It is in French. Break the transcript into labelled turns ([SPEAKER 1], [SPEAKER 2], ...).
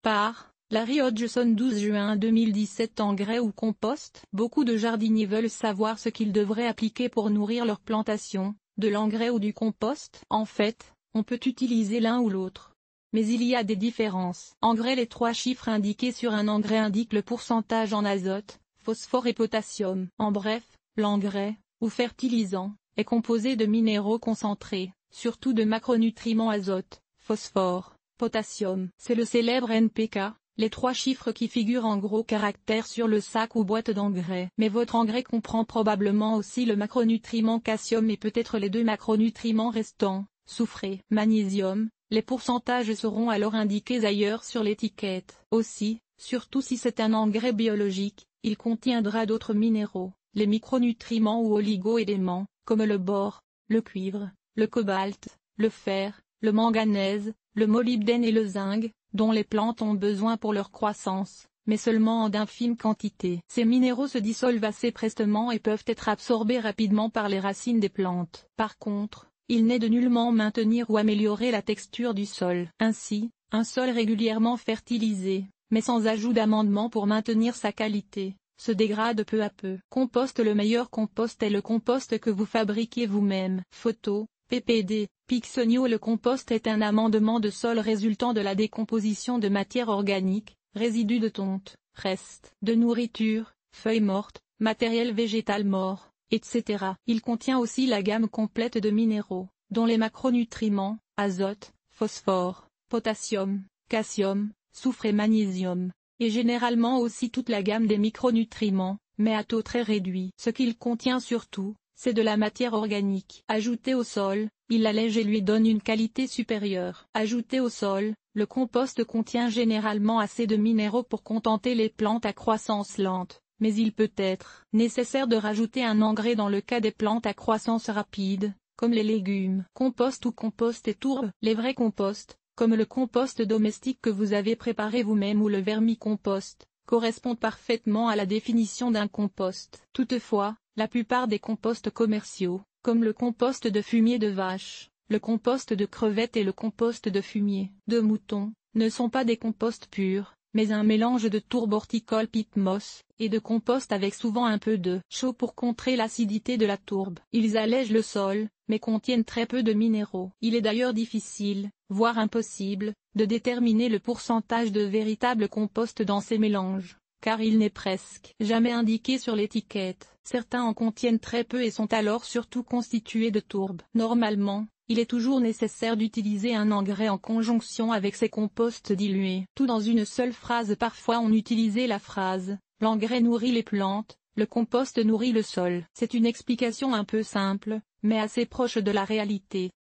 [SPEAKER 1] Par Larry Hodgson 12 juin 2017. Engrais ou compost? Beaucoup de jardiniers veulent savoir ce qu'ils devraient appliquer pour nourrir leur plantation, de l'engrais ou du compost. En fait, on peut utiliser l'un ou l'autre. Mais il y a des différences. Engrais. Les trois chiffres indiqués sur un engrais indiquent le pourcentage en azote, phosphore et potassium. En bref, l'engrais, ou fertilisant, est composé de minéraux concentrés, surtout de macronutriments azote, phosphore, potassium. C'est le célèbre NPK, les trois chiffres qui figurent en gros caractères sur le sac ou boîte d'engrais. Mais votre engrais comprend probablement aussi le macronutriment calcium et peut-être les deux macronutriments restants, soufre et magnésium. Les pourcentages seront alors indiqués ailleurs sur l'étiquette. Aussi, surtout si c'est un engrais biologique, il contiendra d'autres minéraux, les micronutriments ou oligo-éléments, comme le bore, le cuivre, le cobalt, le fer, le manganèse, le molybdène et le zinc, dont les plantes ont besoin pour leur croissance, mais seulement en d'infimes quantités. Ces minéraux se dissolvent assez prestement et peuvent être absorbés rapidement par les racines des plantes. Par contre, il n'est de nullement maintenir ou améliorer la texture du sol. Ainsi, un sol régulièrement fertilisé, mais sans ajout d'amendement pour maintenir sa qualité, se dégrade peu à peu. Compost. Le meilleur compost est le compost que vous fabriquez vous-même. Photo, PPD, Pixonio. Le compost est un amendement de sol résultant de la décomposition de matière organique, résidus de tonte, restes de nourriture, feuilles mortes, matériel végétal mort, etc. Il contient aussi la gamme complète de minéraux, dont les macronutriments, azote, phosphore, potassium, calcium, soufre et magnésium, et généralement aussi toute la gamme des micronutriments, mais à taux très réduit. Ce qu'il contient surtout, c'est de la matière organique. Ajouté au sol, il l'allège et lui donne une qualité supérieure. Ajouté au sol, le compost contient généralement assez de minéraux pour contenter les plantes à croissance lente, mais il peut être nécessaire de rajouter un engrais dans le cas des plantes à croissance rapide, comme les légumes. Compost ou compost et tourbe. Les vrais composts, comme le compost domestique que vous avez préparé vous-même ou le vermicompost, correspondent parfaitement à la définition d'un compost. Toutefois, la plupart des composts commerciaux, comme le compost de fumier de vache, le compost de crevettes et le compost de fumier de mouton, ne sont pas des composts purs, mais un mélange de tourbe horticole peat moss, et de compost avec souvent un peu de chaux pour contrer l'acidité de la tourbe. Ils allègent le sol, mais contiennent très peu de minéraux. Il est d'ailleurs difficile, voire impossible, de déterminer le pourcentage de véritable compost dans ces mélanges, car il n'est presque jamais indiqué sur l'étiquette. Certains en contiennent très peu et sont alors surtout constitués de tourbe. Normalement, il est toujours nécessaire d'utiliser un engrais en conjonction avec ces composts dilués. Tout dans une seule phrase. Parfois on utilisait la phrase « l'engrais nourrit les plantes, le compost nourrit le sol ». C'est une explication un peu simple, mais assez proche de la réalité.